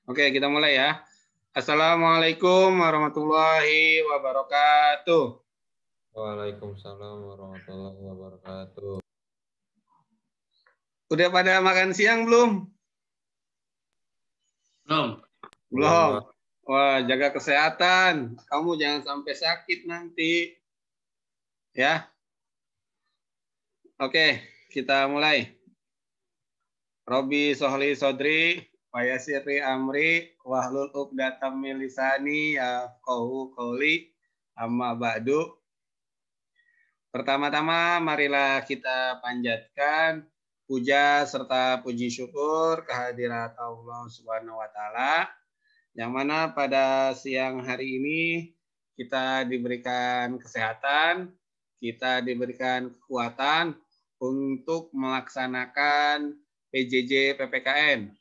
Oke, kita mulai ya. Assalamualaikum warahmatullahi wabarakatuh. Waalaikumsalam warahmatullahi wabarakatuh. Udah pada makan siang belum? Belum. Pak. Wah, jaga kesehatan. Kamu jangan sampai sakit nanti. Ya. Oke, kita mulai. Robi Sohli Sodri, Wayasiri Amri, Wahlul Uqdatam min lisani yafqahu qawli, amma ba'du. Pertama-tama marilah kita panjatkan puja serta puji syukur kehadirat Allah Subhanahu wa taala yang mana pada siang hari ini kita diberikan kesehatan, kita diberikan kekuatan untuk melaksanakan PJJ PPKN.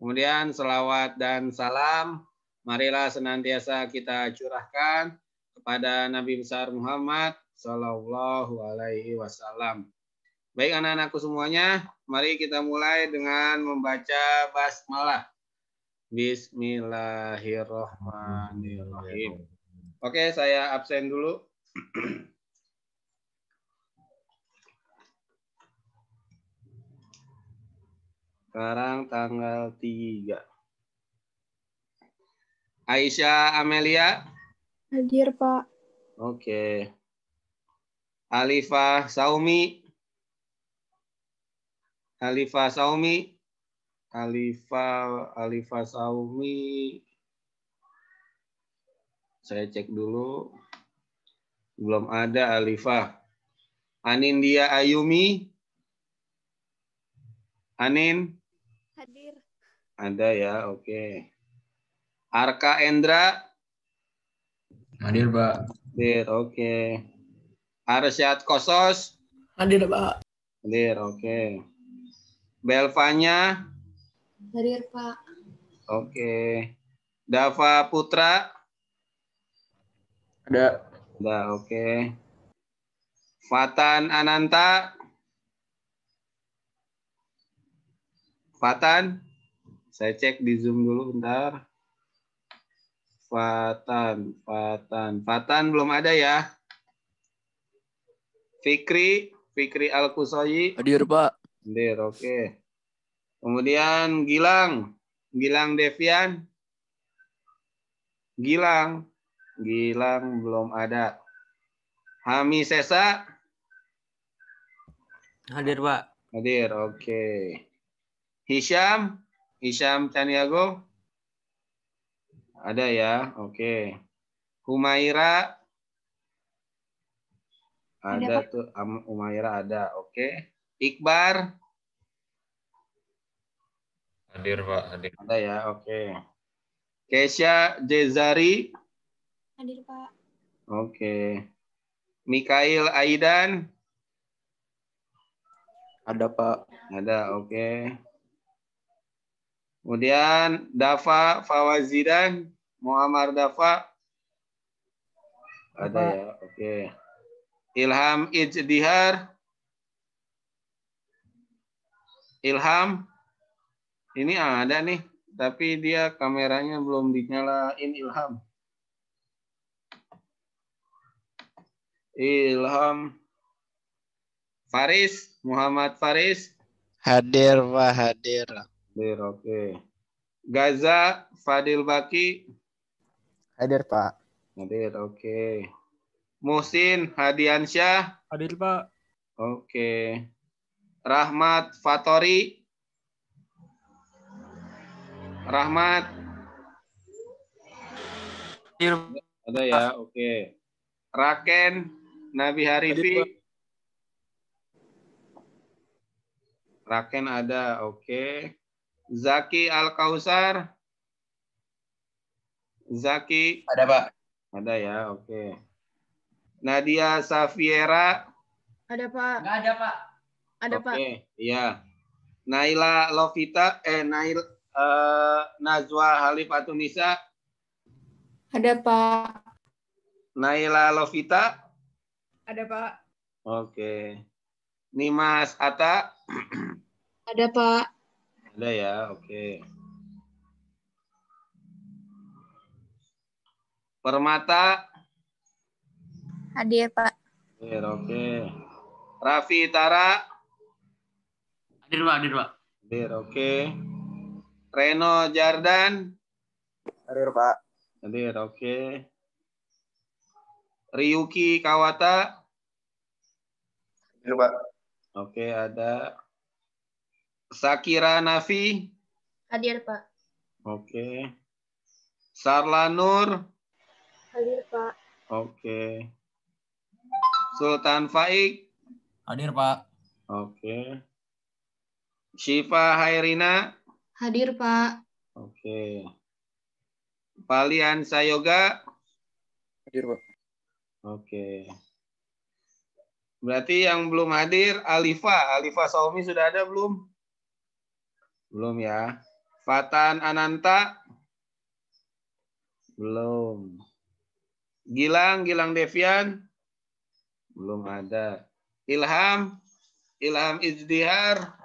Kemudian selawat dan salam marilah senantiasa kita curahkan kepada Nabi besar Muhammad Sallallahu Alaihi Wasallam. Baik anak-anakku semuanya, mari kita mulai dengan membaca basmalah. Bismillahirrahmanirrahim. Oke, saya absen dulu. Sekarang tanggal 3. Aisyah Amelia. Hadir, Pak. Oke. Alifah Saumi. Alifah Saumi. Alifah Saumi. Saya cek dulu. Belum ada Alifah. Anindia Ayumi. Anin. Hadir. Ada ya, oke. Arka Endra. Hadir, Pak. Hadir, oke. Arsyad Kosos. Hadir, Pak. Hadir, oke. Belvanya. Hadir, Pak. Oke. Dava Putra. Ada. Ada, oke. Fatan Ananta. Fatan. Saya cek di Zoom dulu bentar. Fatan belum ada ya. Fikri Al-Kusoyi. Hadir, Pak. Hadir, oke. Kemudian Gilang Devian. Gilang belum ada. Hami Sesa. Hadir, Pak. Hadir, oke. Hisham Caniago. Ada ya, oke. Humaira. Ada tuh, Humaira ada, oke. Iqbar. Hadir, Pak. Hadir. Ada ya, oke. Kesha Jezari. Hadir, Pak. Oke. Mikail Aidan. Ada, Pak. Ada, oke. Kemudian Dava Fawazidan. Muammar Dava. Ada ya, oke. Ilham Ijdihar. Ilham. Ini ada nih, tapi dia kameranya belum dinyalain. Ilham. Faris, Muhammad Faris. Hadir, Pak. Hadir. Hadir, oke. Gaza Fadil Baki. Hadir, Pak. Hadir, oke. Muhsin Hadiansyah. Hadir, Pak. Oke. Rahmat Fatori. Rahmat. Hadir. Ada ya, oke. Raken Nabi Harifi. Raken ada, oke. Zaki Al-Kausar. Zaki. Ada, Pak. Ada ya, oke. Nadia Safiera. Ada, Pak. Nggak ada, Pak. Ada, Pak. Oke, iya. Naila Lovita, Najwa Halifatunisa. Ada, Pak. Naila Lovita. Ada, Pak. Oke. Nimas Ata. Ada, Pak. Ada ya, oke. Permata. Hadir, Pak. Hadir, oke. Raffi Tara. Hadir, Pak. Hadir, Pak. Hadir, oke. Reno Jardan. Hadir, Pak. Hadir, oke. Ryuki Kawata. Hadir, Pak. Oke, ada. Sakira Nafi. Hadir, Pak. Oke. Sarla Nur. Hadir, Pak. Oke. Sultan Faik. Hadir, Pak. Oke. Syifa Hairina. Hadir, Pak. Oke. Palian Sayoga. Hadir, Pak. Oke. Berarti yang belum hadir Alifa. Alifa Saumi sudah ada belum? Belum ya. Fatan Ananta. Belum. Gilang Devian. Belum ada. Ilham Izdihar.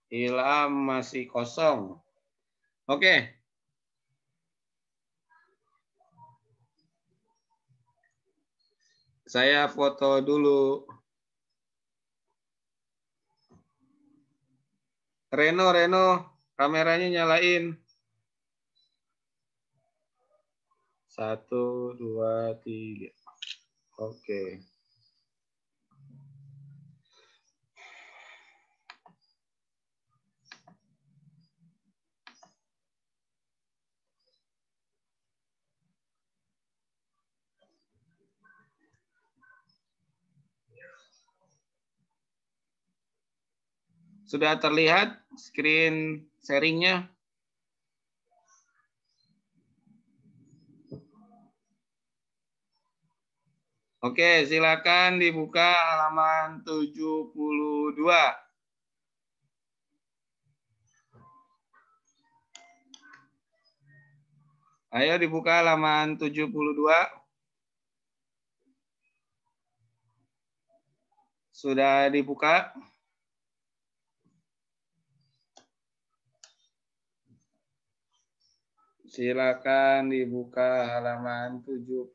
Ilham masih kosong. Oke. Saya foto dulu. Reno, kameranya nyalain. 1, 2, 3. Oke. Sudah terlihat screen sharingnya? Oke, silakan dibuka halaman 72. Ayo dibuka halaman 72. Sudah dibuka? Silakan dibuka halaman 72.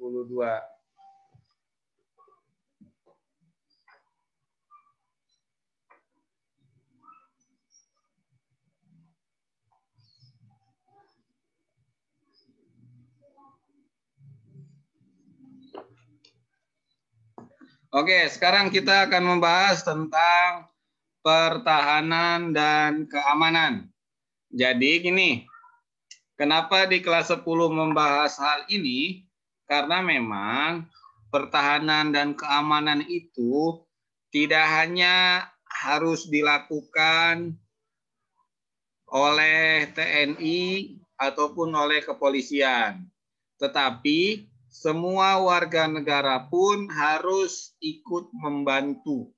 Oke, sekarang kita akan membahas tentang pertahanan dan keamanan. Jadi gini, kenapa di kelas 10 membahas hal ini? Karena memang pertahanan dan keamanan itu tidak hanya harus dilakukan oleh TNI ataupun oleh kepolisian, tetapi semua warga negara pun harus ikut membantu.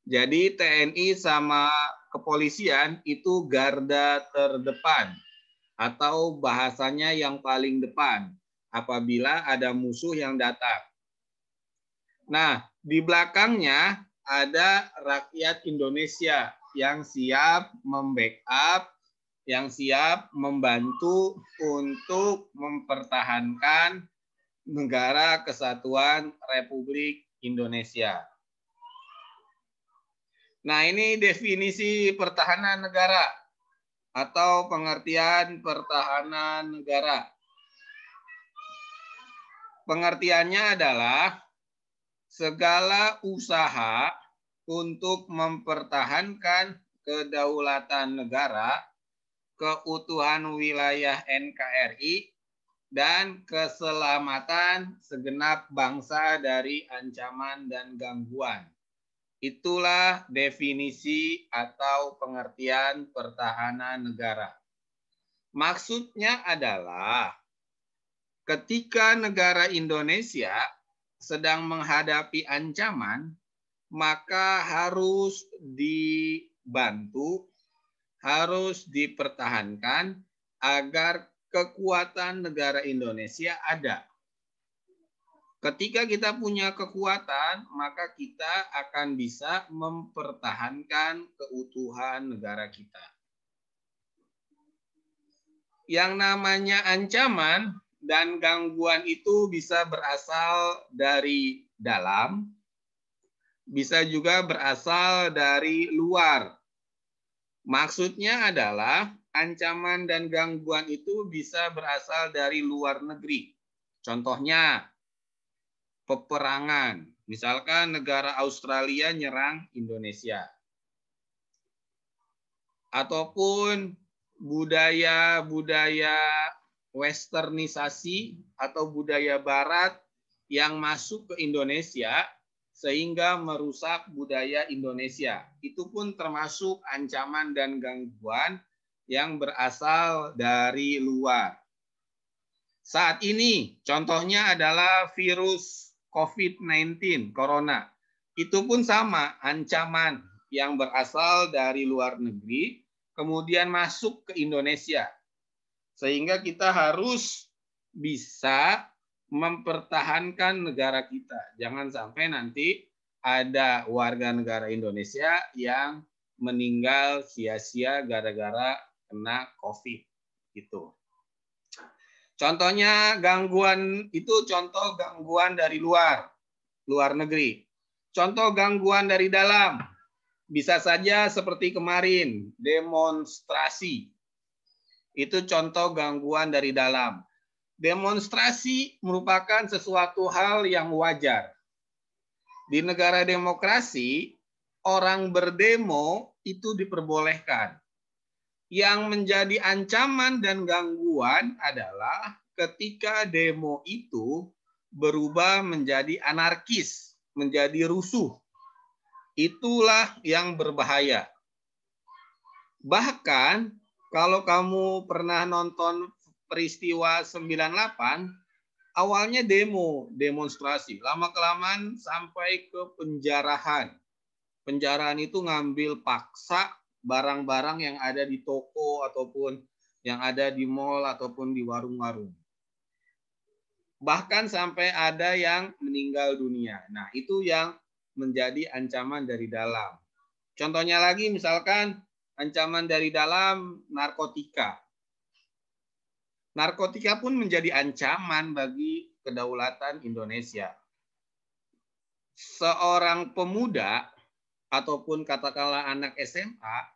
Jadi TNI sama kepolisian itu garda terdepan atau bahasanya yang paling depan apabila ada musuh yang datang. Nah, di belakangnya ada rakyat Indonesia yang siap membackup, yang siap membantu untuk mempertahankan Negara Kesatuan Republik Indonesia. Nah, ini definisi pertahanan negara atau pengertian pertahanan negara. Pengertiannya adalah segala usaha untuk mempertahankan kedaulatan negara, keutuhan wilayah NKRI, dan keselamatan segenap bangsa dari ancaman dan gangguan. Itulah definisi atau pengertian pertahanan negara. Maksudnya adalah ketika negara Indonesia sedang menghadapi ancaman, maka harus dibantu, harus dipertahankan agar kekuatan negara Indonesia ada. Ketika kita punya kekuatan, maka kita akan bisa mempertahankan keutuhan negara kita. Yang namanya ancaman dan gangguan itu bisa berasal dari dalam, bisa juga berasal dari luar. Maksudnya adalah ancaman dan gangguan itu bisa berasal dari luar negeri. Contohnya, peperangan. Misalkan negara Australia nyerang Indonesia. Ataupun budaya-budaya westernisasi atau budaya barat yang masuk ke Indonesia sehingga merusak budaya Indonesia. Itu pun termasuk ancaman dan gangguan yang berasal dari luar. Saat ini contohnya adalah virus COVID-19, corona. Itu pun sama, ancaman yang berasal dari luar negeri, kemudian masuk ke Indonesia. Sehingga kita harus bisa mempertahankan negara kita. Jangan sampai nanti ada warga negara Indonesia yang meninggal sia-sia gara-gara kena COVID. Gitu. Contohnya gangguan itu contoh gangguan dari luar negeri. Contoh gangguan dari dalam, bisa saja seperti kemarin, demonstrasi. Itu contoh gangguan dari dalam. Demonstrasi merupakan sesuatu hal yang wajar. Di negara demokrasi, orang berdemo itu diperbolehkan. Yang menjadi ancaman dan gangguan adalah ketika demo itu berubah menjadi anarkis, menjadi rusuh. Itulah yang berbahaya. Bahkan kalau kamu pernah nonton peristiwa 98, awalnya demonstrasi. Lama-kelamaan sampai ke penjarahan. Penjarahan itu ngambil paksa barang-barang yang ada di toko ataupun yang ada di mal ataupun di warung-warung. Bahkan sampai ada yang meninggal dunia. Nah, itu yang menjadi ancaman dari dalam. Contohnya lagi misalkan ancaman dari dalam narkotika. Narkotika pun menjadi ancaman bagi kedaulatan Indonesia. Seorang pemuda ataupun katakanlah anak SMA,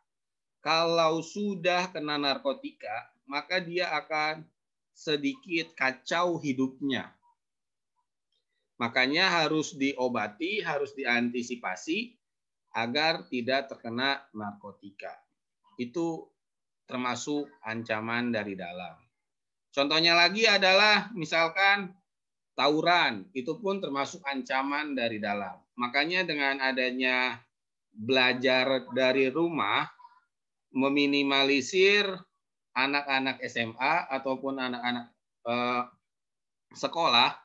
kalau sudah kena narkotika, maka dia akan sedikit kacau hidupnya. Makanya harus diobati, harus diantisipasi agar tidak terkena narkotika. Itu termasuk ancaman dari dalam. Contohnya lagi adalah misalkan tawuran, itu pun termasuk ancaman dari dalam. Makanya dengan adanya belajar dari rumah, meminimalisir anak-anak SMA ataupun anak-anak sekolah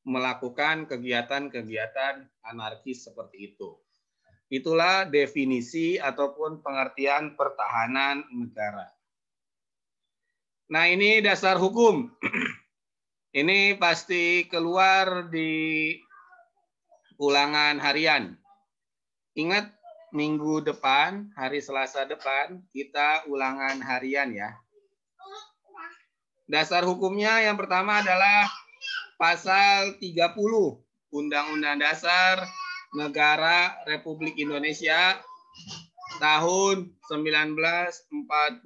melakukan kegiatan-kegiatan anarkis seperti itu. Itulah definisi ataupun pengertian pertahanan negara. Nah, ini dasar hukum. Ini pasti keluar di ulangan harian. Ingat, minggu depan, hari Selasa depan, kita ulangan harian ya. Dasar hukumnya yang pertama adalah pasal 30 Undang-Undang Dasar Negara Republik Indonesia tahun 1945.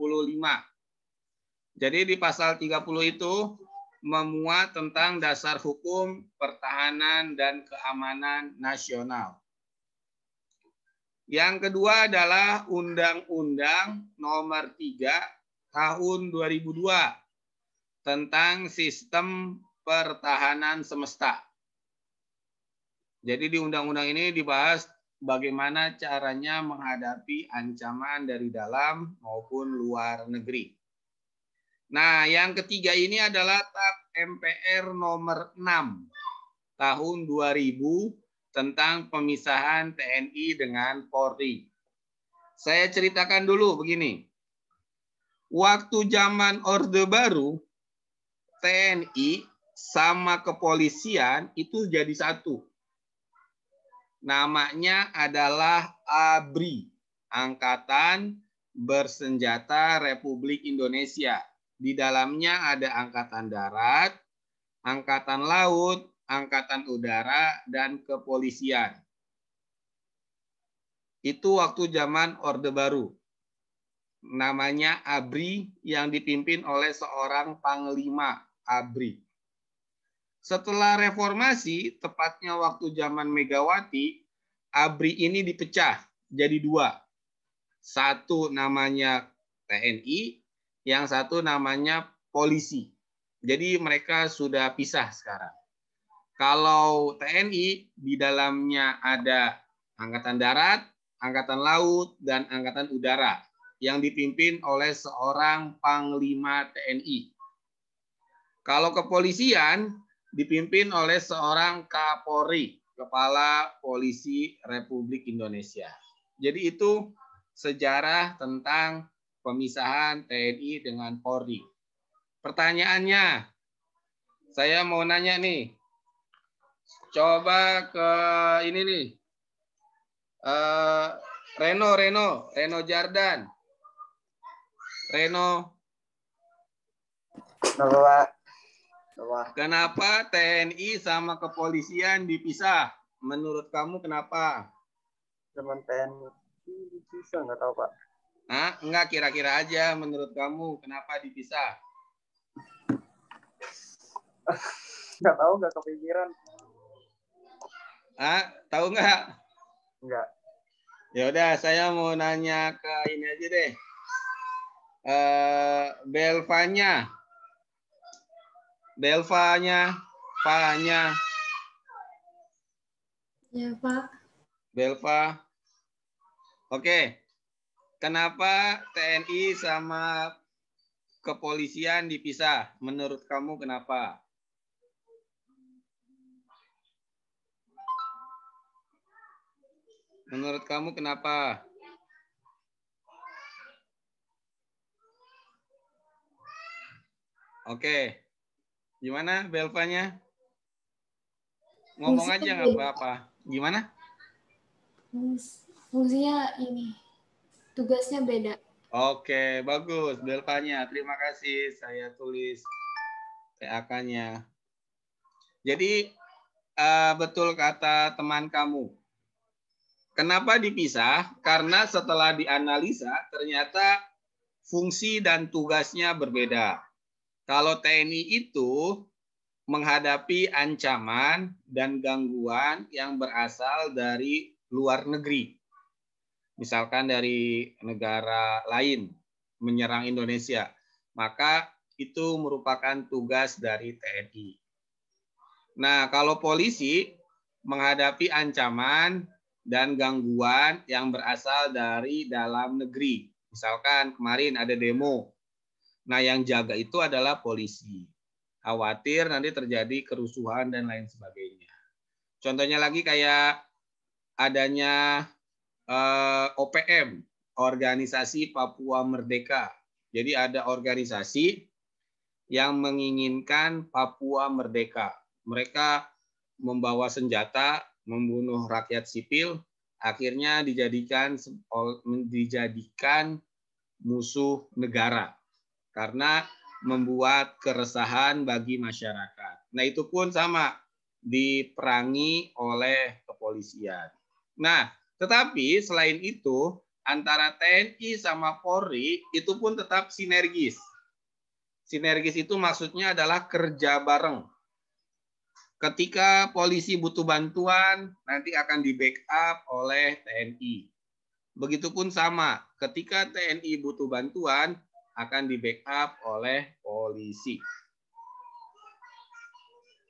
Jadi di pasal 30 itu memuat tentang dasar hukum pertahanan dan keamanan nasional. Yang kedua adalah Undang-Undang Nomor 3 Tahun 2002 tentang Sistem Pertahanan Semesta. Jadi di undang-undang ini dibahas bagaimana caranya menghadapi ancaman dari dalam maupun luar negeri. Nah, yang ketiga ini adalah TAP MPR nomor 6 tahun 2000 tentang pemisahan TNI dengan Polri. Saya ceritakan dulu begini. Waktu zaman Orde Baru, TNI sama kepolisian itu jadi satu. Namanya adalah ABRI, Angkatan Bersenjata Republik Indonesia. Di dalamnya ada Angkatan Darat, Angkatan Laut, Angkatan Udara, dan Kepolisian. Itu waktu zaman Orde Baru. Namanya ABRI yang dipimpin oleh seorang Panglima ABRI. Setelah reformasi, tepatnya waktu zaman Megawati, ABRI ini dipecah jadi dua. Satu namanya TNI, yang satu namanya polisi. Jadi mereka sudah pisah sekarang. Kalau TNI, di dalamnya ada Angkatan Darat, Angkatan Laut, dan Angkatan Udara yang dipimpin oleh seorang Panglima TNI. Kalau kepolisian dipimpin oleh seorang Kapolri, Kepala Polisi Republik Indonesia. Jadi itu sejarah tentang pemisahan TNI dengan Polri. Pertanyaannya, saya mau nanya nih. Coba ke ini nih. Reno Jardan. Reno. Kenapa TNI sama kepolisian dipisah? Menurut kamu kenapa? Cuman TNI bisa nggak tahu Pak. Enggak, kira-kira aja menurut kamu kenapa dipisah? Nggak tahu, nggak kepikiran. Tahu nggak? Nggak. Ya udah, saya mau nanya ke ini aja deh. Belvanya. Ya, Pak. Belva. Oke. Kenapa TNI sama kepolisian dipisah? Menurut kamu kenapa? Menurut kamu kenapa? Oke. Gimana Belvanya? Ngomong aja nggak apa-apa. Gimana? Fungsinya ini, tugasnya beda. Oke, bagus. Belvanya, terima kasih. Saya tulis PAK-nya. Jadi, betul kata teman kamu. Kenapa dipisah? Karena setelah dianalisa, ternyata fungsi dan tugasnya berbeda. Kalau TNI itu menghadapi ancaman dan gangguan yang berasal dari luar negeri. Misalkan dari negara lain menyerang Indonesia, maka itu merupakan tugas dari TNI. Nah, kalau polisi menghadapi ancaman dan gangguan yang berasal dari dalam negeri. Misalkan kemarin ada demo. Nah, yang jaga itu adalah polisi. Khawatir nanti terjadi kerusuhan dan lain sebagainya. Contohnya lagi kayak adanya OPM, Organisasi Papua Merdeka. Jadi ada organisasi yang menginginkan Papua merdeka. Mereka membawa senjata, membunuh rakyat sipil, akhirnya dijadikan musuh negara karena membuat keresahan bagi masyarakat. Nah, itu pun sama diperangi oleh kepolisian. Nah, tetapi selain itu, antara TNI sama Polri itu pun tetap sinergis. Sinergis itu maksudnya adalah kerja bareng. Ketika polisi butuh bantuan, nanti akan di-backup oleh TNI. Begitupun sama, ketika TNI butuh bantuan, akan di-backup oleh polisi.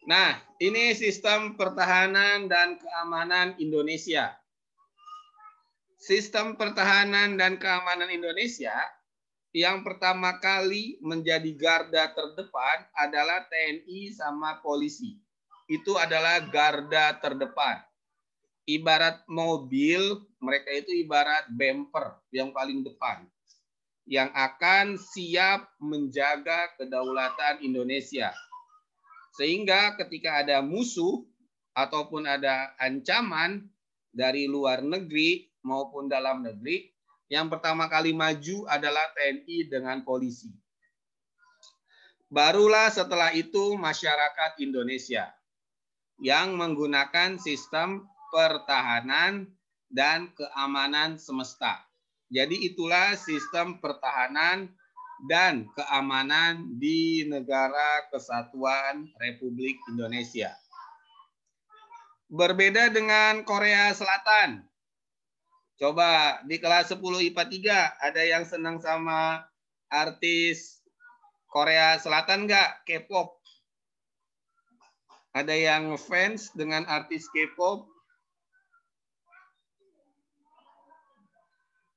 Nah, ini sistem pertahanan dan keamanan Indonesia. Sistem pertahanan dan keamanan Indonesia yang pertama kali menjadi garda terdepan adalah TNI sama polisi. Itu adalah garda terdepan. Ibarat mobil, mereka itu ibarat bumper yang paling depan, yang akan siap menjaga kedaulatan Indonesia. Sehingga ketika ada musuh ataupun ada ancaman dari luar negeri maupun dalam negeri, yang pertama kali maju adalah TNI dengan polisi. Barulah setelah itu masyarakat Indonesia yang menggunakan sistem pertahanan dan keamanan semesta. Jadi itulah sistem pertahanan dan keamanan di Negara Kesatuan Republik Indonesia. Berbeda dengan Korea Selatan. Coba di kelas 10 IPA 3 ada yang senang sama artis Korea Selatan nggak? K-pop. Ada yang fans dengan artis K-pop?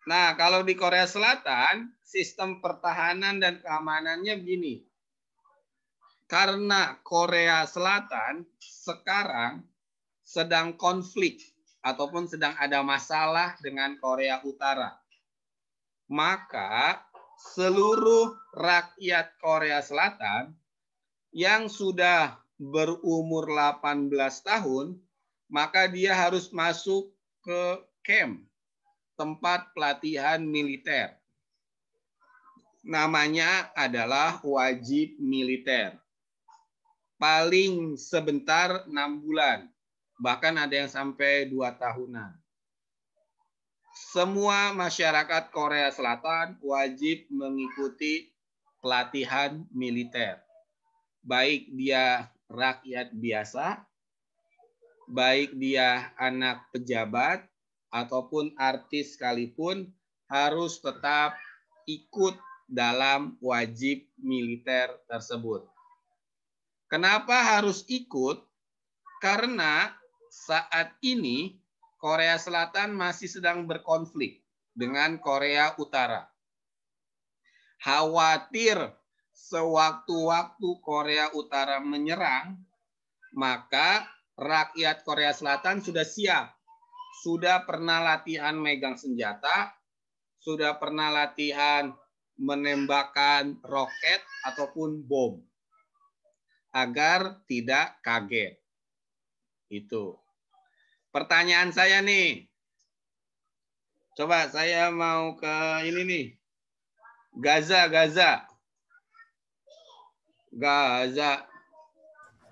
Nah, kalau di Korea Selatan, sistem pertahanan dan keamanannya begini. Karena Korea Selatan sekarang sedang konflik ataupun sedang ada masalah dengan Korea Utara, maka seluruh rakyat Korea Selatan yang sudah berumur 18 tahun, maka dia harus masuk ke camp, tempat pelatihan militer. Namanya adalah wajib militer. Paling sebentar 6 bulan. Bahkan ada yang sampai 2 tahunan. Semua masyarakat Korea Selatan wajib mengikuti pelatihan militer. Baik dia rakyat biasa, baik dia anak pejabat, ataupun artis sekalipun harus tetap ikut dalam wajib militer tersebut. Kenapa harus ikut? Karena saat ini Korea Selatan masih sedang berkonflik dengan Korea Utara. Khawatir sewaktu-waktu Korea Utara menyerang, maka rakyat Korea Selatan sudah siap. Sudah pernah latihan megang senjata, sudah pernah latihan menembakkan roket ataupun bom. Agar tidak kaget. Itu. Pertanyaan saya nih. Coba saya mau ke ini nih. Gaza.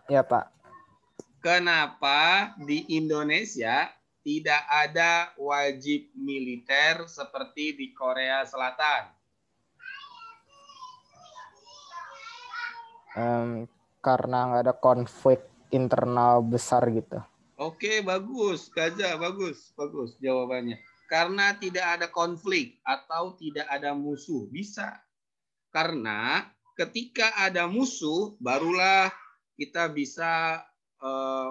Ya, Pak. Kenapa di Indonesia tidak ada wajib militer seperti di Korea Selatan? Karena nggak ada konflik internal besar gitu. Oke, bagus. Gaza, bagus jawabannya. Karena tidak ada konflik atau tidak ada musuh. Bisa. Karena ketika ada musuh, barulah kita bisa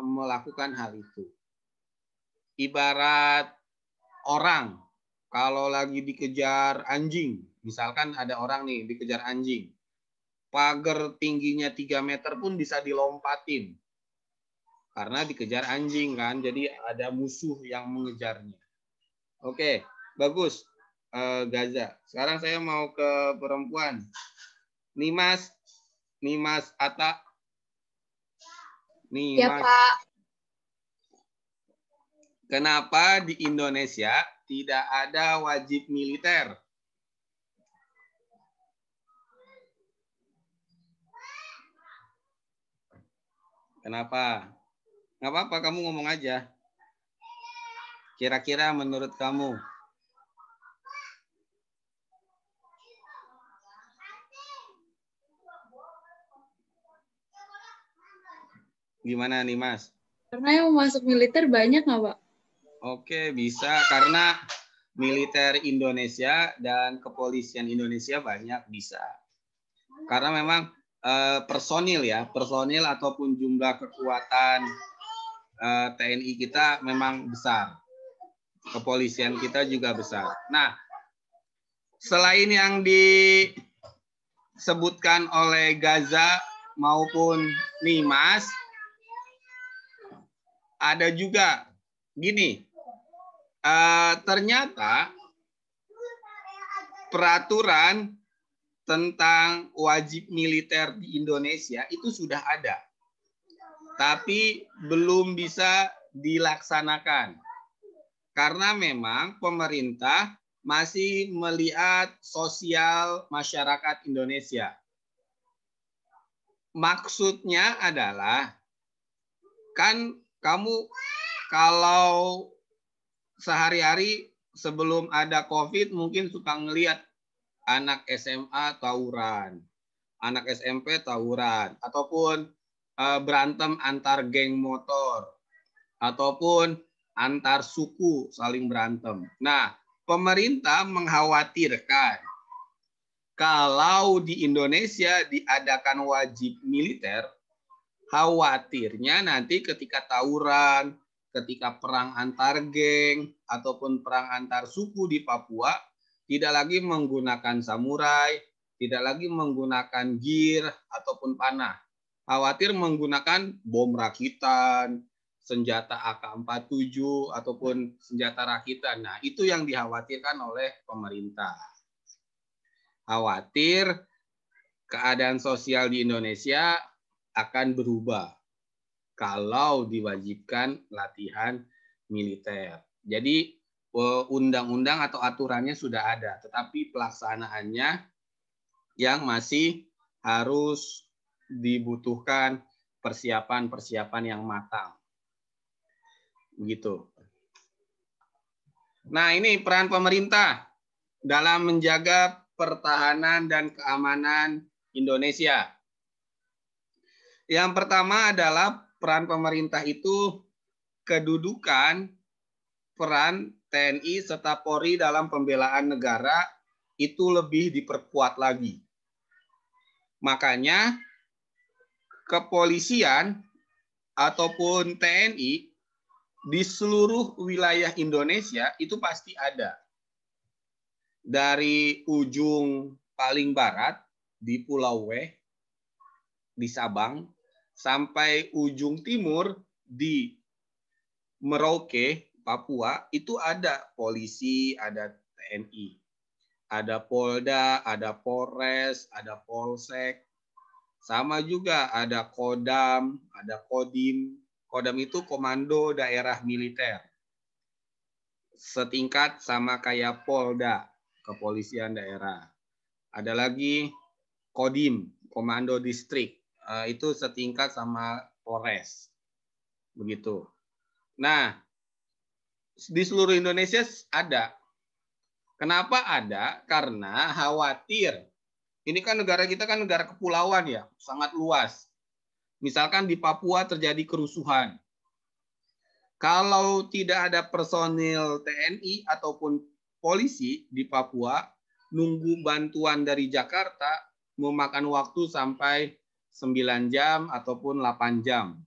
melakukan hal itu. Ibarat orang, kalau lagi dikejar anjing. Misalkan ada orang nih dikejar anjing. Pagar tingginya 3 meter pun bisa dilompatin. Karena dikejar anjing kan, jadi ada musuh yang mengejarnya. Oke, bagus Gaza. Sekarang saya mau ke perempuan. Nimas Atta. Nimas. Ya, Pak. Kenapa di Indonesia tidak ada wajib militer? Kenapa? Nggak apa-apa, kamu ngomong aja. Kira-kira menurut kamu? Gimana nih, Mas? Karena yang mau masuk militer banyak nggak, Pak? Oke, bisa. Karena militer Indonesia dan kepolisian Indonesia banyak, bisa. Karena memang personil ataupun jumlah kekuatan TNI kita memang besar. Kepolisian kita juga besar. Nah, selain yang disebutkan oleh Gaza maupun Nimas, ada juga gini, ternyata peraturan tentang wajib militer di Indonesia itu sudah ada, tapi belum bisa dilaksanakan karena memang pemerintah masih melihat sosial masyarakat Indonesia. maksudnya adalah, kan kamu kalau sehari-hari sebelum ada COVID mungkin suka ngelihat anak SMA tawuran, anak SMP tawuran, ataupun berantem antar geng motor, ataupun antar suku saling berantem. Nah, pemerintah mengkhawatirkan kalau di Indonesia diadakan wajib militer, khawatirnya nanti ketika tawuran, ketika perang antar geng, ataupun perang antar suku di Papua, tidak lagi menggunakan samurai, tidak lagi menggunakan gear ataupun panah. Khawatir menggunakan bom rakitan, senjata AK-47, ataupun senjata rakitan. Nah, itu yang dikhawatirkan oleh pemerintah. Khawatir keadaan sosial di Indonesia akan berubah kalau diwajibkan latihan militer. Jadi undang-undang atau aturannya sudah ada, tetapi pelaksanaannya yang masih harus dibutuhkan persiapan-persiapan yang matang. Begitu. Nah, ini peran pemerintah dalam menjaga pertahanan dan keamanan Indonesia. Yang pertama adalah peran pemerintah itu kedudukan peran TNI serta Polri dalam pembelaan negara itu lebih diperkuat lagi. Makanya kepolisian ataupun TNI di seluruh wilayah Indonesia itu pasti ada. Dari ujung paling barat di Pulau W, di Sabang, sampai ujung timur di Merauke, Papua, itu ada polisi, ada TNI. Ada Polda, ada Polres, ada Polsek. Sama juga ada Kodam, ada Kodim. Kodam itu Komando Daerah Militer. Setingkat sama kayak Polda, Kepolisian Daerah. Ada lagi Kodim, Komando Distrik. Itu setingkat sama Polres. Begitu. Nah, di seluruh Indonesia ada. Kenapa ada? Karena khawatir. Ini kan negara kita kan negara kepulauan ya, sangat luas. Misalkan di Papua terjadi kerusuhan. Kalau tidak ada personil TNI ataupun polisi di Papua, nunggu bantuan dari Jakarta memakan waktu sampai 9 jam ataupun 8 jam.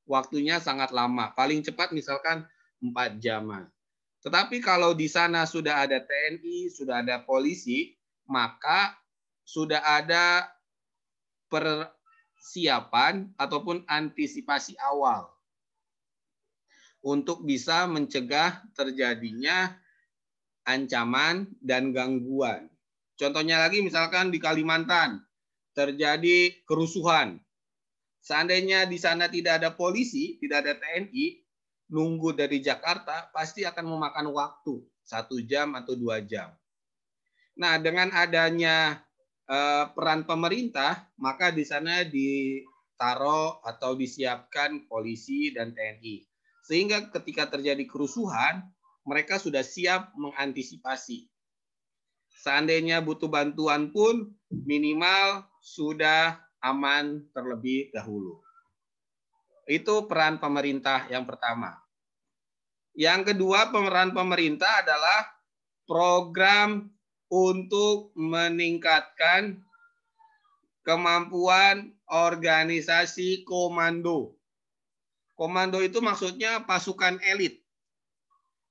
Waktunya sangat lama. Paling cepat misalkan 4 jaman. Tetapi kalau di sana sudah ada TNI, sudah ada polisi, maka sudah ada persiapan ataupun antisipasi awal untuk bisa mencegah terjadinya ancaman dan gangguan. Contohnya lagi misalkan di Kalimantan terjadi kerusuhan. Seandainya di sana tidak ada polisi, tidak ada TNI, nunggu dari Jakarta pasti akan memakan waktu 1 jam atau 2 jam. Nah, dengan adanya peran pemerintah, maka di sana ditaruh atau disiapkan polisi dan TNI. Sehingga ketika terjadi kerusuhan, mereka sudah siap mengantisipasi. Seandainya butuh bantuan pun minimal sudah aman terlebih dahulu. Itu peran pemerintah yang pertama. Yang kedua, peran pemerintah adalah program untuk meningkatkan kemampuan organisasi komando. Komando itu maksudnya pasukan elit.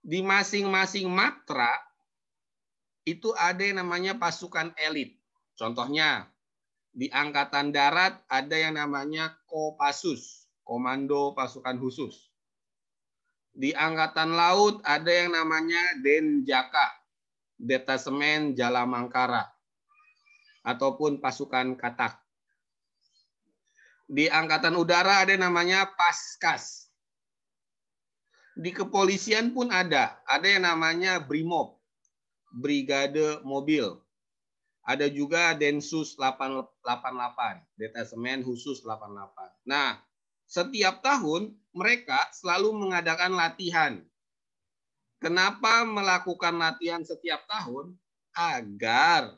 Di masing-masing matra itu ada yang namanya pasukan elit. Contohnya, di Angkatan Darat ada yang namanya Kopassus, Komando Pasukan Khusus. Di Angkatan Laut ada yang namanya Denjaka, Detasemen Jalamangkara, ataupun pasukan katak. Di Angkatan Udara ada yang namanya Paskas. Di kepolisian pun ada yang namanya Brimob, Brigade Mobil. Ada juga Densus 888, Detasemen Khusus 88. Nah, setiap tahun mereka selalu mengadakan latihan. Kenapa melakukan latihan setiap tahun? Agar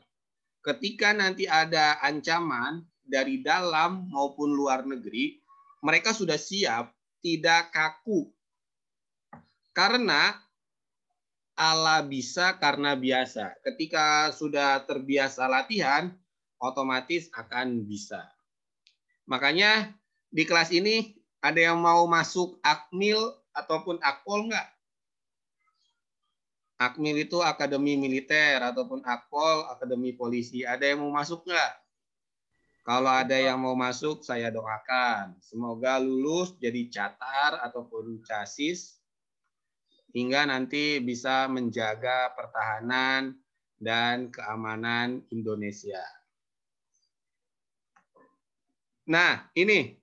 ketika nanti ada ancaman dari dalam maupun luar negeri, mereka sudah siap, tidak kaku. Karena Allah bisa karena biasa. Ketika sudah terbiasa latihan, otomatis akan bisa. Makanya di kelas ini ada yang mau masuk Akmil ataupun Akpol enggak? Akmil itu Akademi Militer ataupun Akpol Akademi Polisi. Ada yang mau masuk enggak? Kalau ada yang mau masuk, saya doakan. Semoga lulus jadi catar ataupun casis, hingga nanti bisa menjaga pertahanan dan keamanan Indonesia. Nah, ini.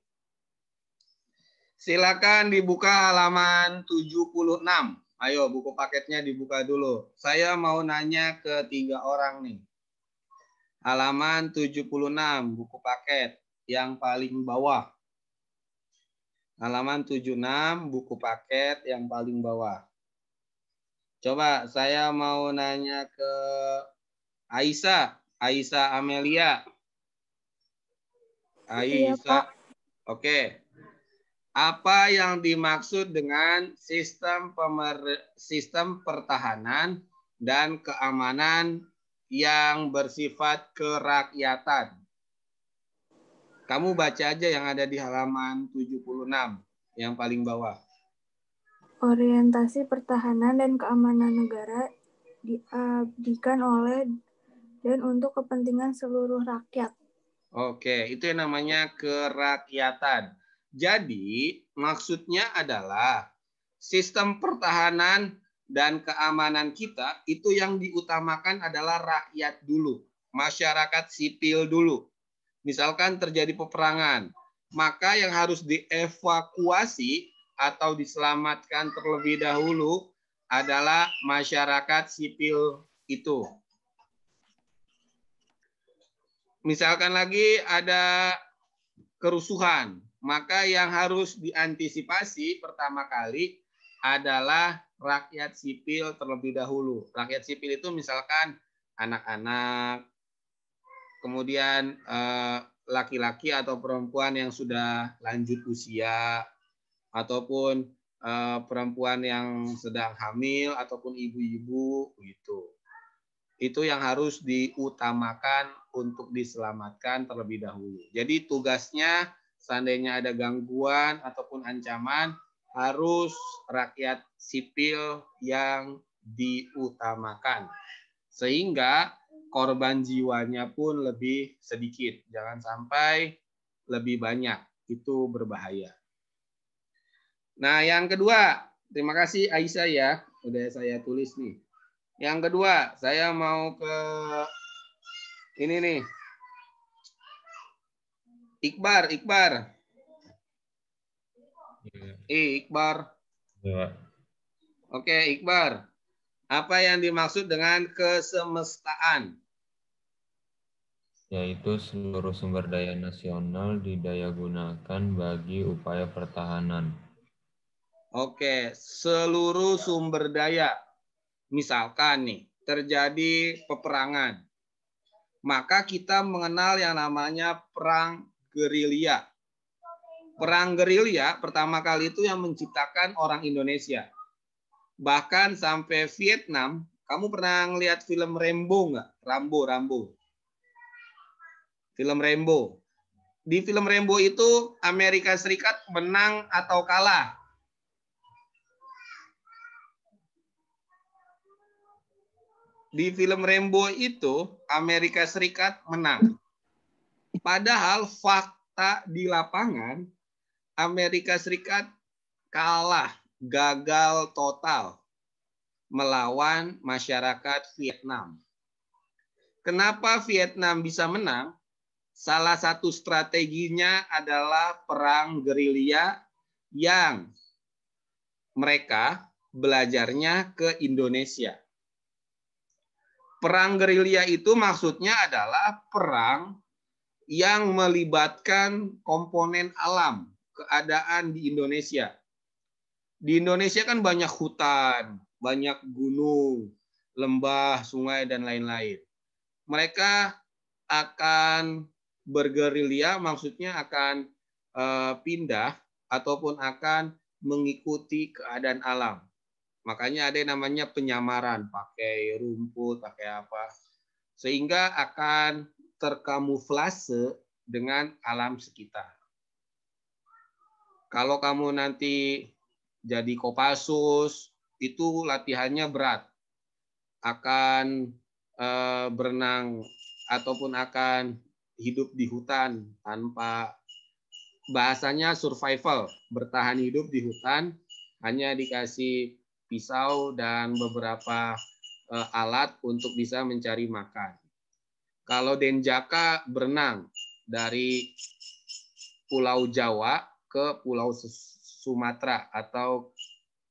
Silakan dibuka halaman 76. Ayo, buku paketnya dibuka dulu. Saya mau nanya ke 3 orang nih. Halaman 76, buku paket yang paling bawah. Halaman 76, buku paket yang paling bawah. Coba saya mau nanya ke Aisyah Amelia. Iya, Aisyah. Pak. Oke. Apa yang dimaksud dengan sistem pertahanan dan keamanan yang bersifat kerakyatan? Kamu baca aja yang ada di halaman 76, yang paling bawah. Orientasi pertahanan dan keamanan negara diabdikan oleh dan untuk kepentingan seluruh rakyat. Oke, itu yang namanya kerakyatan. Jadi, maksudnya adalah sistem pertahanan dan keamanan kita itu yang diutamakan adalah rakyat dulu, masyarakat sipil dulu. Misalkan terjadi peperangan, maka yang harus dievakuasi atau diselamatkan terlebih dahulu adalah masyarakat sipil itu. Misalkan lagi ada kerusuhan, maka yang harus diantisipasi pertama kali adalah rakyat sipil terlebih dahulu. Rakyat sipil itu misalkan anak-anak, kemudian laki-laki atau perempuan yang sudah lanjut usia, ataupun perempuan yang sedang hamil ataupun ibu-ibu gitu. Itu yang harus diutamakan untuk diselamatkan terlebih dahulu. Jadi tugasnya seandainya ada gangguan ataupun ancaman, harus rakyat sipil yang diutamakan. Sehingga korban jiwanya pun lebih sedikit. Jangan sampai lebih banyak. Itu berbahaya. Nah, yang kedua, terima kasih Aisyah ya, udah saya tulis nih. Yang kedua, saya mau ke ini nih. Iqbar. Iqbar. Ya. Oke, Iqbar. Apa yang dimaksud dengan kesemestaan? Yaitu seluruh sumber daya nasional didayagunakan bagi upaya pertahanan. Oke, seluruh sumber daya. Misalkan nih, terjadi peperangan. Maka kita mengenal yang namanya perang gerilya. Perang gerilya pertama kali itu yang menciptakan orang Indonesia. Bahkan sampai Vietnam, kamu pernah ngeliat film Rambo nggak? Rambo. Film Rambo. Di film Rambo itu Amerika Serikat menang atau kalah? Di film Rambo itu Amerika Serikat menang. Padahal fakta di lapangan Amerika Serikat kalah, gagal total melawan masyarakat Vietnam. Kenapa Vietnam bisa menang? Salah satu strateginya adalah perang gerilya yang mereka belajarnya ke Indonesia. Perang gerilya itu maksudnya adalah perang yang melibatkan komponen alam, keadaan di Indonesia. Di Indonesia kan banyak hutan, banyak gunung, lembah, sungai, dan lain-lain. Mereka akan bergerilya, maksudnya akan pindah ataupun akan mengikuti keadaan alam. Makanya ada yang namanya penyamaran, pakai rumput, pakai apa. Sehingga akan terkamuflase dengan alam sekitar. Kalau kamu nanti jadi Kopassus, itu latihannya berat. Akan berenang ataupun akan hidup di hutan tanpa, bahasanya survival, bertahan hidup di hutan, hanya dikasih pisau dan beberapa alat untuk bisa mencari makan. Kalau Denjaka berenang dari Pulau Jawa ke Pulau Sumatera atau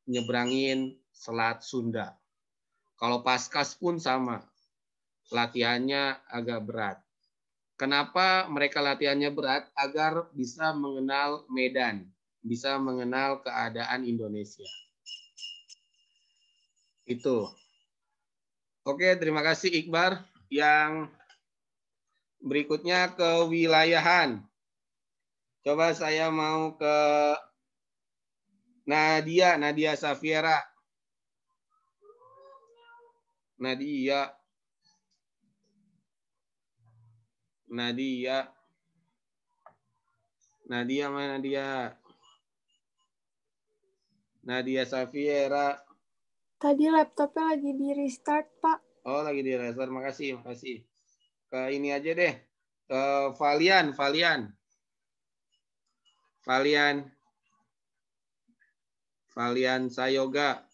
nyebrangin Selat Sunda. Kalau Paskas pun sama, latihannya agak berat. Kenapa mereka latihannya berat? Agar bisa mengenal medan, bisa mengenal keadaan Indonesia. Itu. Oke, terima kasih Iqbar. Yang berikutnya kewilayahan. Coba saya mau ke Nadia Safiera. Nadia mana Nadia? Nadia Safiera. Tadi laptopnya lagi di restart, Pak. Oh, lagi di restart. Makasih. Ke ini aja deh. Ke Valian. Sayoga.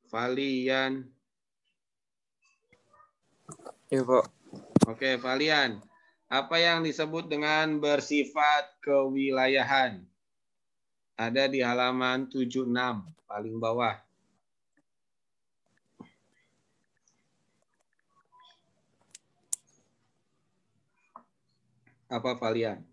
Valian. Iya, Pak. Oke, Valian. Apa yang disebut dengan bersifat kewilayahan? Ada di halaman 76, paling bawah. Apa, Valian?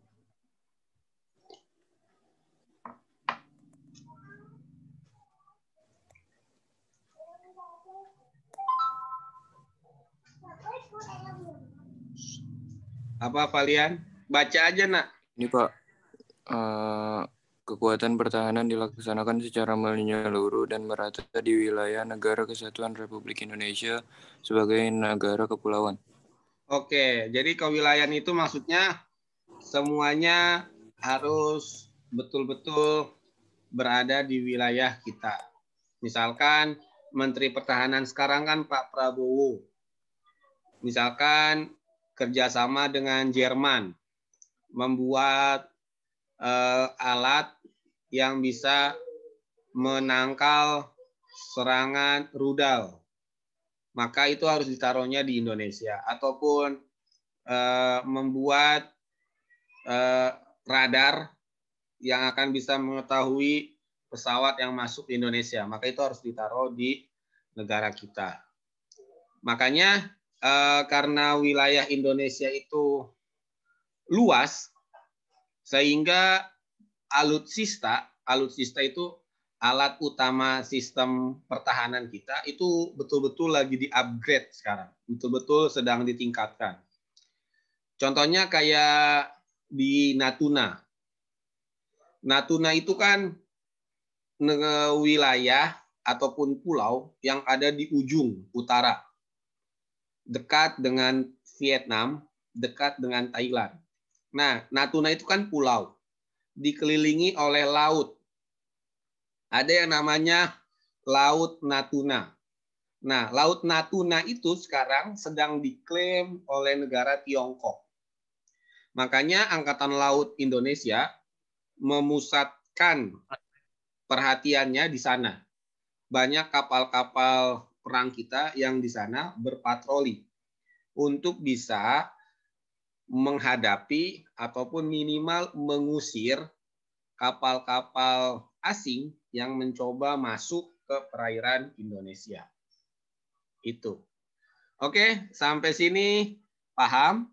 Apa, Valian? Baca aja, Nak. Ini, Pak. Kekuatan pertahanan dilaksanakan secara menyeluruh dan merata di wilayah Negara Kesatuan Republik Indonesia sebagai negara kepulauan. Oke, jadi kewilayahan itu maksudnya semuanya harus betul-betul berada di wilayah kita. Misalkan Menteri Pertahanan sekarang kan Pak Prabowo. Misalkan kerjasama dengan Jerman, membuat alat yang bisa menangkal serangan rudal. Maka itu harus ditaruhnya di Indonesia. Ataupun membuat radar yang akan bisa mengetahui pesawat yang masuk di Indonesia. Maka itu harus ditaruh di negara kita. Makanya karena wilayah Indonesia itu luas, sehingga alutsista itu alat utama sistem pertahanan kita itu betul-betul lagi di-upgrade sekarang. Betul-betul sedang ditingkatkan. Contohnya kayak di Natuna. Natuna itu kan wilayah ataupun pulau yang ada di ujung utara. Dekat dengan Vietnam, dekat dengan Thailand. Nah, Natuna itu kan pulau. Dikelilingi oleh laut. Ada yang namanya Laut Natuna. Nah, Laut Natuna itu sekarang sedang diklaim oleh negara Tiongkok. Makanya Angkatan Laut Indonesia memusatkan perhatiannya di sana. Banyak kapal-kapal perang kita yang di sana berpatroli untuk bisa menghadapi ataupun minimal mengusir kapal-kapal asing yang mencoba masuk ke perairan Indonesia. Itu. Oke, sampai sini paham?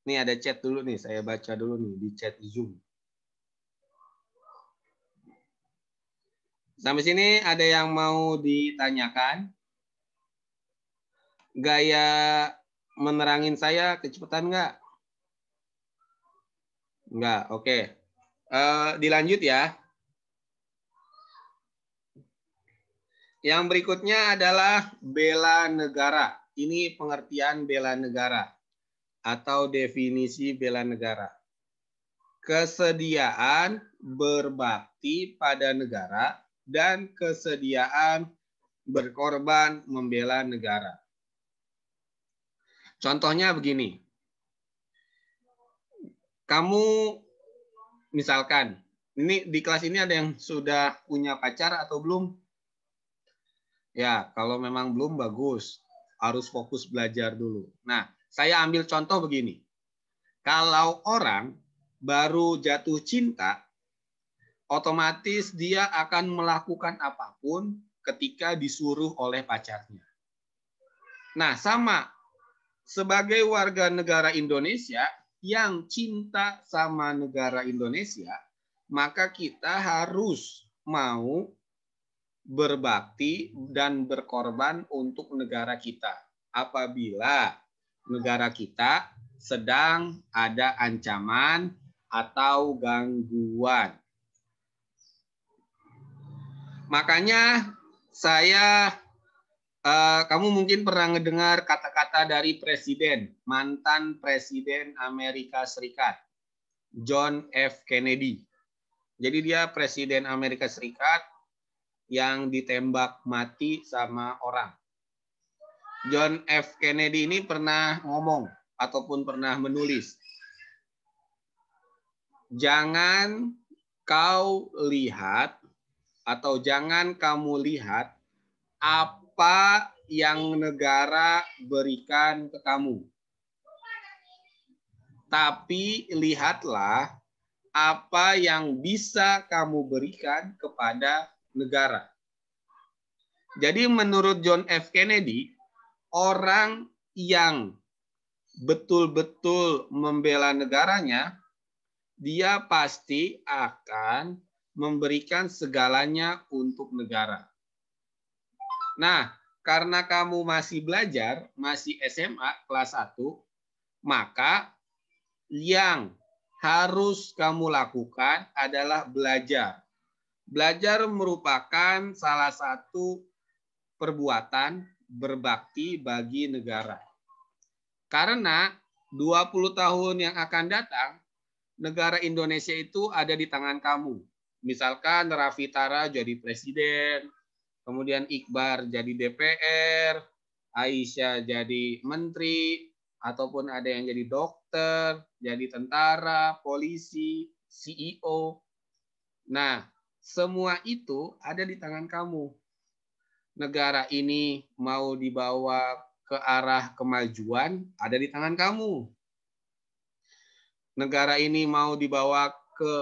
Nih ada chat dulu nih, saya baca dulu nih di chat Zoom. Sampai sini ada yang mau ditanyakan? Gaya menerangin saya kecepatan nggak? Nggak, oke. Dilanjut ya. Yang berikutnya adalah bela negara. Ini pengertian bela negara atau definisi bela negara. Kesediaan berbakti pada negara dan kesediaan berkorban membela negara. Contohnya begini. Kamu misalkan, ini di kelas ini ada yang sudah punya pacar atau belum? Ya, kalau memang belum bagus. Harus fokus belajar dulu. Nah, saya ambil contoh begini. Kalau orang baru jatuh cinta, otomatis dia akan melakukan apapun ketika disuruh oleh pacarnya. Nah, sama. Sebagai warga negara Indonesia yang cinta sama negara Indonesia, maka kita harus mau berbakti dan berkorban untuk negara kita. Apabila negara kita sedang ada ancaman atau gangguan. Makanya kamu mungkin pernah mendengar kata-kata dari mantan presiden Amerika Serikat, John F. Kennedy. Jadi dia presiden Amerika Serikat yang ditembak mati sama orang. John F. Kennedy ini pernah ngomong ataupun pernah menulis, jangan kau lihat atau jangan kamu lihat apa yang negara berikan ke kamu. Tapi lihatlah apa yang bisa kamu berikan kepada negara. Jadi menurut John F. Kennedy, orang yang betul-betul membela negaranya, dia pasti akan memberikan segalanya untuk negara. Nah, karena kamu masih belajar, masih SMA kelas 1, maka yang harus kamu lakukan adalah belajar. Belajar merupakan salah satu perbuatan berbakti bagi negara. Karena 20 tahun yang akan datang, negara Indonesia itu ada di tangan kamu. Misalkan Raffi Tara jadi presiden, kemudian Iqbar jadi DPR, Aisyah jadi menteri, ataupun ada yang jadi dokter, jadi tentara, polisi, CEO. Nah, semua itu ada di tangan kamu. Negara ini mau dibawa ke arah kemajuan, ada di tangan kamu. Negara ini mau dibawa ke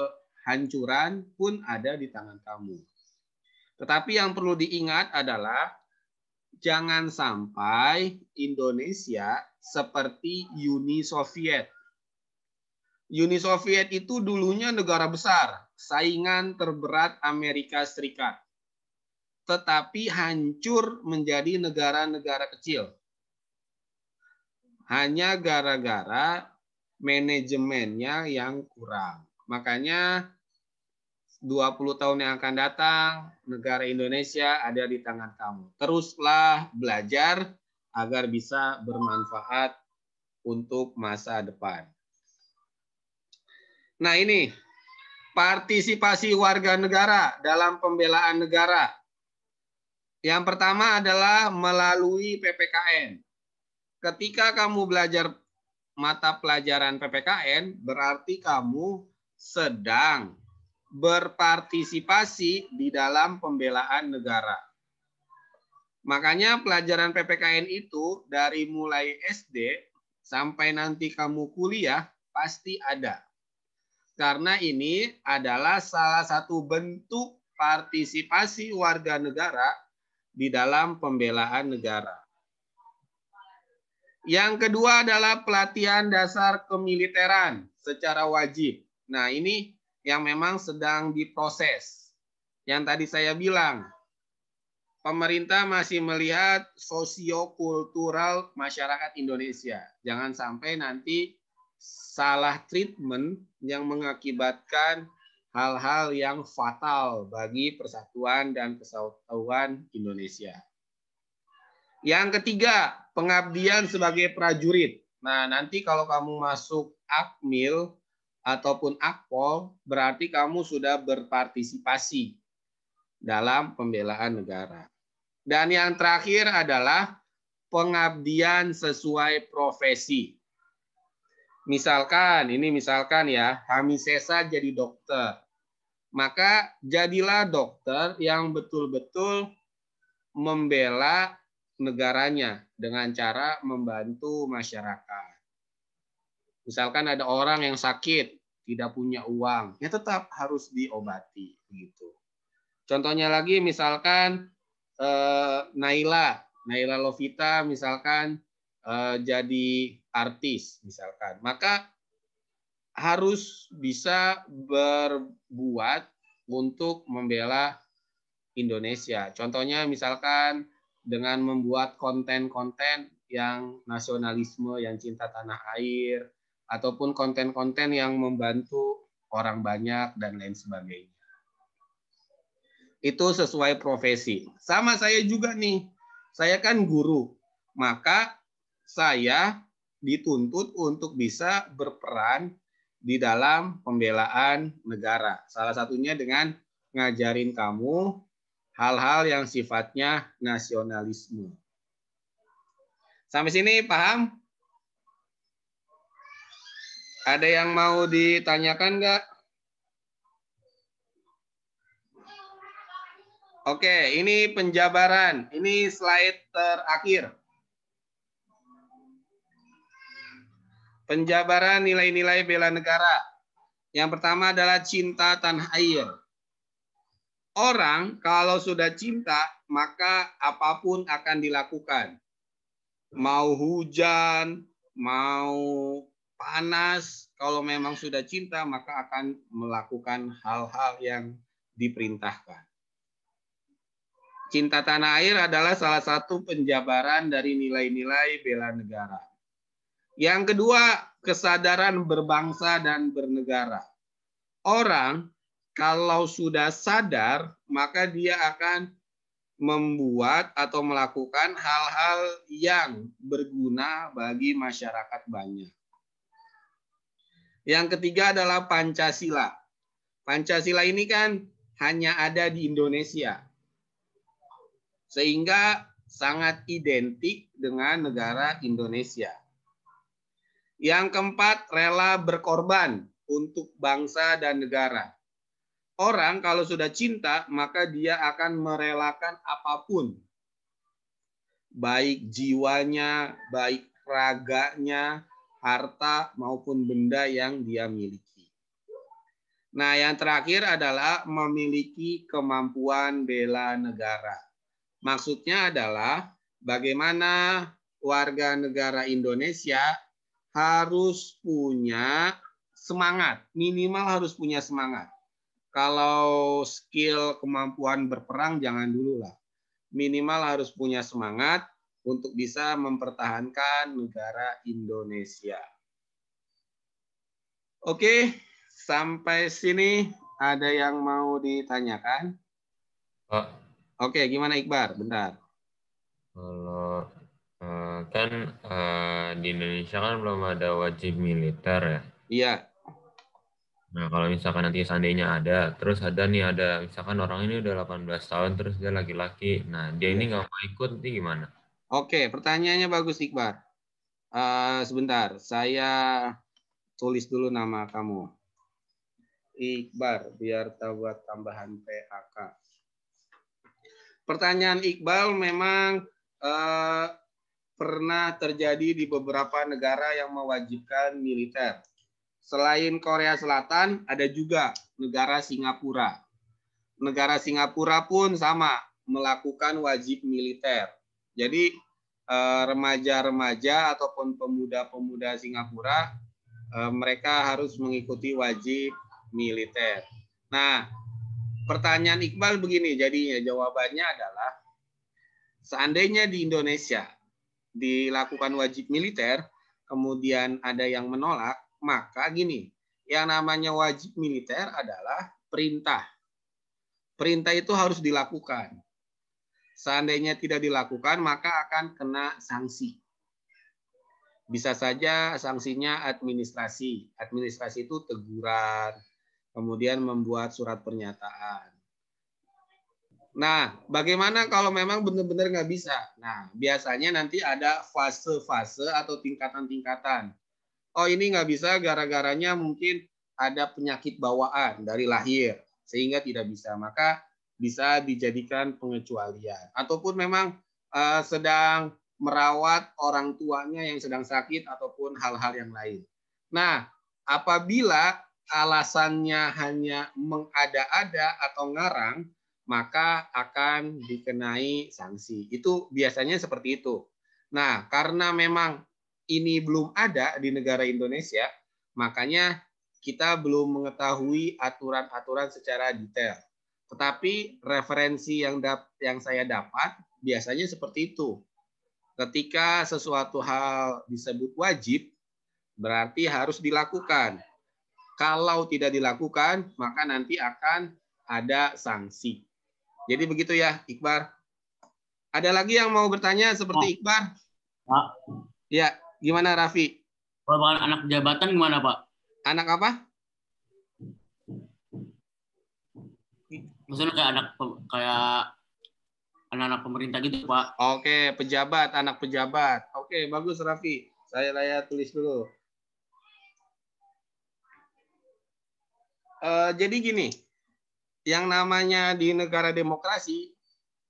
hancuran pun ada di tangan kamu. Tetapi yang perlu diingat adalah jangan sampai Indonesia seperti Uni Soviet. Uni Soviet itu dulunya negara besar, saingan terberat Amerika Serikat. Tetapi hancur menjadi negara-negara kecil. Hanya gara-gara manajemennya yang kurang. Makanya 20 tahun yang akan datang, negara Indonesia ada di tangan kamu. Teruslah belajar agar bisa bermanfaat untuk masa depan. Nah ini, partisipasi warga negara dalam pembelaan negara. Yang pertama adalah melalui PPKN. Ketika kamu belajar mata pelajaran PPKN, berarti kamu sedang berpartisipasi di dalam pembelaan negara. Makanya pelajaran PPKN itu dari mulai SD sampai nanti kamu kuliah pasti ada. Karena ini adalah salah satu bentuk partisipasi warga negara di dalam pembelaan negara. Yang kedua adalah pelatihan dasar kemiliteran secara wajib. Nah, ini yang memang sedang diproses. Yang tadi saya bilang, pemerintah masih melihat sosiokultural masyarakat Indonesia. Jangan sampai nanti salah treatment yang mengakibatkan hal-hal yang fatal bagi persatuan dan kesatuan Indonesia. Yang ketiga, pengabdian sebagai prajurit. Nah, nanti kalau kamu masuk Akmil ataupun Akpol, berarti kamu sudah berpartisipasi dalam pembelaan negara. Dan yang terakhir adalah pengabdian sesuai profesi. Misalkan ya, Hamisesa jadi dokter. Maka jadilah dokter yang betul-betul membela negaranya dengan cara membantu masyarakat. Misalkan ada orang yang sakit, tidak punya uang, ya tetap harus diobati begitu. Contohnya lagi misalkan Naila Lovita misalkan jadi artis misalkan, maka harus bisa berbuat untuk membela Indonesia. Contohnya misalkan dengan membuat konten-konten yang nasionalisme, yang cinta tanah air, ataupun konten-konten yang membantu orang banyak dan lain sebagainya. Itu sesuai profesi. Sama saya juga nih, saya kan guru, maka saya dituntut untuk bisa berperan di dalam pembelaan negara. Salah satunya dengan ngajarin kamu hal-hal yang sifatnya nasionalisme. Sampai sini paham? Ada yang mau ditanyakan nggak? Oke, ini penjabaran. Ini slide terakhir. Penjabaran nilai-nilai bela negara. Yang pertama adalah cinta tanah air. Orang kalau sudah cinta, maka apapun akan dilakukan. Mau hujan, mau panas, kalau memang sudah cinta, maka akan melakukan hal-hal yang diperintahkan. Cinta tanah air adalah salah satu penjabaran dari nilai-nilai bela negara. Yang kedua, kesadaran berbangsa dan bernegara. Orang kalau sudah sadar, maka dia akan membuat atau melakukan hal-hal yang berguna bagi masyarakat banyak. Yang ketiga adalah Pancasila. Pancasila ini kan hanya ada di Indonesia, sehingga sangat identik dengan negara Indonesia. Yang keempat, rela berkorban untuk bangsa dan negara. Orang kalau sudah cinta, maka dia akan merelakan apapun. Baik jiwanya, baik raganya, harta maupun benda yang dia miliki. Nah, yang terakhir adalah memiliki kemampuan bela negara. Maksudnya adalah bagaimana warga negara Indonesia harus punya semangat, minimal harus punya semangat. Kalau skill kemampuan berperang jangan dulu lah. Minimal harus punya semangat untuk bisa mempertahankan negara Indonesia. Oke, sampai sini ada yang mau ditanyakan? Pak, Oke, gimana Iqbar? Bentar. kalau kan di Indonesia kan belum ada wajib militer ya. Iya. Nah, kalau misalkan nanti seandainya ada, terus ada misalkan orang ini udah 18 tahun, terus dia laki-laki. Nah, dia ini nggak mau ikut, nanti gimana? Oke, pertanyaannya bagus Iqbar. Sebentar, saya tulis dulu nama kamu. Iqbar, biar buat tambahan PAK. Pertanyaan Iqbal memang pernah terjadi di beberapa negara yang mewajibkan militer. Selain Korea Selatan, ada juga negara Singapura. Negara Singapura pun sama, melakukan wajib militer. Jadi remaja-remaja ataupun pemuda-pemuda Singapura mereka harus mengikuti wajib militer. Nah, pertanyaan Iqbal begini, jadinya jawabannya adalah seandainya di Indonesia dilakukan wajib militer, kemudian ada yang menolak, maka gini, yang namanya wajib militer adalah perintah. Perintah itu harus dilakukan. Seandainya tidak dilakukan, maka akan kena sanksi. Bisa saja sanksinya administrasi. Administrasi itu teguran, kemudian membuat surat pernyataan. Nah, bagaimana kalau memang benar-benar nggak bisa? Nah, biasanya nanti ada fase-fase atau tingkatan-tingkatan. Oh, ini nggak bisa gara-garanya mungkin ada penyakit bawaan dari lahir, sehingga tidak bisa. Maka bisa dijadikan pengecualian. Ataupun memang sedang merawat orang tuanya yang sedang sakit ataupun hal-hal yang lain. Nah, apabila alasannya hanya mengada-ada atau ngarang, maka akan dikenai sanksi. Itu biasanya seperti itu. Nah, karena memang ini belum ada di negara Indonesia, makanya kita belum mengetahui aturan-aturan secara detail. Tetapi referensi yang saya dapat biasanya seperti itu. Ketika sesuatu hal disebut wajib, berarti harus dilakukan. Kalau tidak dilakukan, maka nanti akan ada sanksi. Jadi begitu ya, Iqbal. Ada lagi yang mau bertanya seperti Iqbal? Pak. Ya, gimana Raffi? Kalau anak jabatan gimana, Pak? Anak apa? Maksudnya kayak anak-anak pemerintah gitu, Pak. Oke, pejabat, anak pejabat. Oke, bagus Raffi. Saya tulis dulu. Jadi gini, yang namanya di negara demokrasi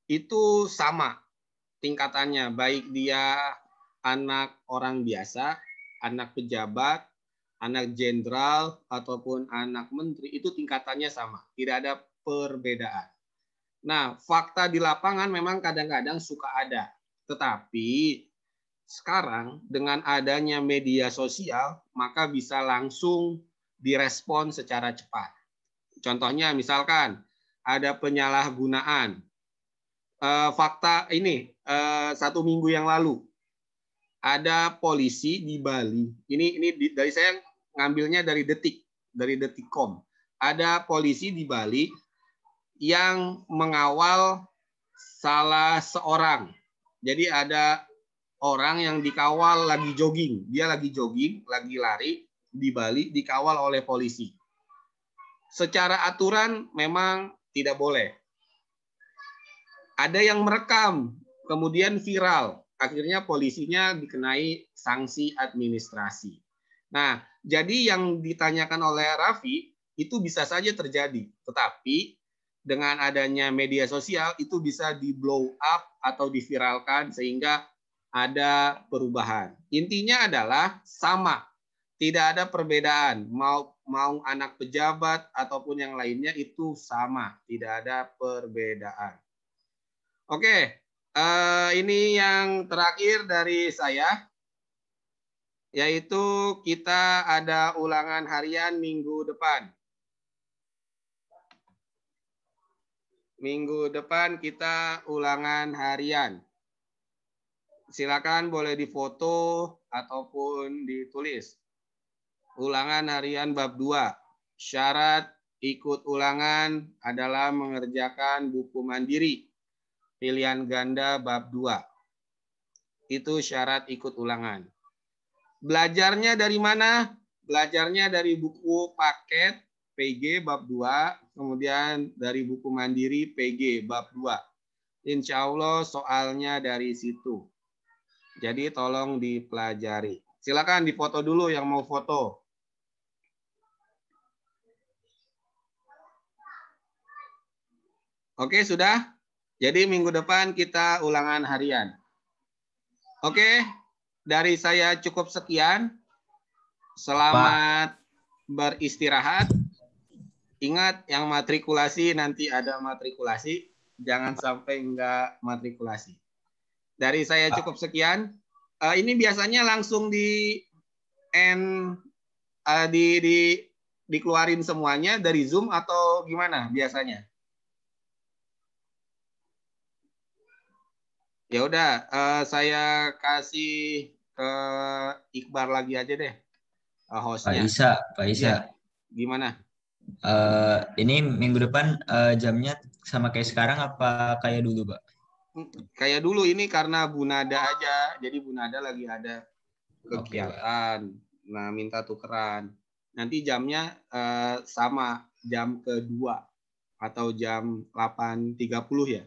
itu sama tingkatannya, baik dia anak orang biasa, anak pejabat, anak jenderal, ataupun anak menteri, itu tingkatannya sama, tidak ada perbedaan. Nah, fakta di lapangan memang kadang-kadang suka ada, tetapi sekarang dengan adanya media sosial, maka bisa langsung direspon secara cepat. Contohnya misalkan ada penyalahgunaan. Fakta ini 1 minggu yang lalu ada polisi di Bali. Ini dari saya ngambilnya dari Detik.com. Ada polisi di Bali yang mengawal salah seorang. Jadi ada orang yang dikawal lagi jogging. Dia lagi jogging, lagi lari di Bali, dikawal oleh polisi. Secara aturan memang tidak boleh. Ada yang merekam, kemudian viral. Akhirnya polisinya dikenai sanksi administrasi. Nah, jadi yang ditanyakan oleh Raffi itu bisa saja terjadi. Tetapi dengan adanya media sosial itu bisa di blow up atau diviralkan sehingga ada perubahan. Intinya adalah sama. Tidak ada perbedaan. Mau anak pejabat ataupun yang lainnya itu sama. Tidak ada perbedaan. Oke, ini yang terakhir dari saya. Yaitu kita ada ulangan harian minggu depan. Minggu depan kita ulangan harian. Silakan boleh difoto ataupun ditulis. Ulangan harian bab 2. Syarat ikut ulangan adalah mengerjakan buku mandiri. Pilihan ganda bab 2. Itu syarat ikut ulangan. Belajarnya dari mana? Belajarnya dari buku paket PG bab 2, kemudian dari buku mandiri PG bab 2. Insya Allah soalnya dari situ. Jadi tolong dipelajari. Silakan difoto dulu yang mau foto. Oke, sudah? Jadi minggu depan kita ulangan harian. Oke, dari saya cukup sekian. Selamat beristirahat. Ingat yang matrikulasi nanti ada matrikulasi. Jangan sampai enggak matrikulasi. Dari saya cukup sekian. Ini biasanya langsung dikeluarin semuanya dari Zoom atau gimana biasanya? Ya udah, saya kasih ke Iqbal lagi aja deh, hostnya. Pak Isa. Ya, gimana? Ini minggu depan jamnya sama kayak sekarang apa kayak dulu, Pak? Kayak dulu, ini karena Bu Nada aja. Jadi Bu Nada lagi ada kegiatan. Nah, minta tukeran. Nanti jamnya sama, jam kedua atau jam 8.30 ya.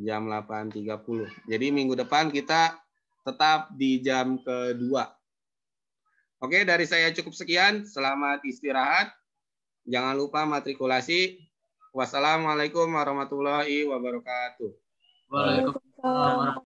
Jam 8.30. Jadi minggu depan kita tetap di jam kedua. Oke, dari saya cukup sekian. Selamat istirahat. Jangan lupa matrikulasi. Wassalamualaikum warahmatullahi wabarakatuh. Waalaikumsalam.